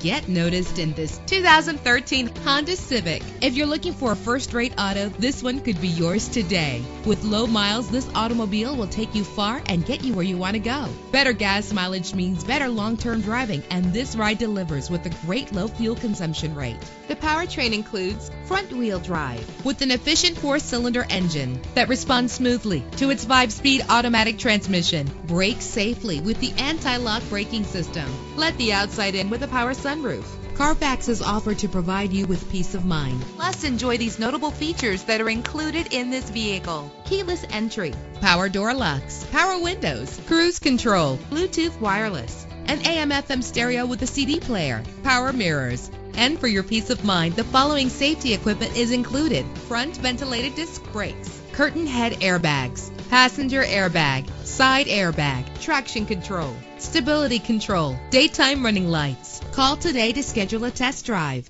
Get noticed in this 2013 Honda Civic. If you're looking for a first-rate auto, this one could be yours today. With low miles, this automobile will take you far and get you where you want to go. Better gas mileage means better long-term driving, and this ride delivers with a great low fuel consumption rate. The powertrain includes front-wheel drive with an efficient 4-cylinder engine that responds smoothly to its 5-speed automatic transmission. Brake safely with the anti-lock braking system. Let the outside in with a power sunroof. Carfax is offered to provide you with peace of mind. Plus, enjoy these notable features that are included in this vehicle: keyless entry, power door locks, power windows, cruise control, Bluetooth wireless, an AM/FM stereo with a CD player, power mirrors. And for your peace of mind, the following safety equipment is included: front ventilated disc brakes, curtain head airbags, passenger airbag, side airbag, traction control, stability control, daytime running lights. Call today to schedule a test drive.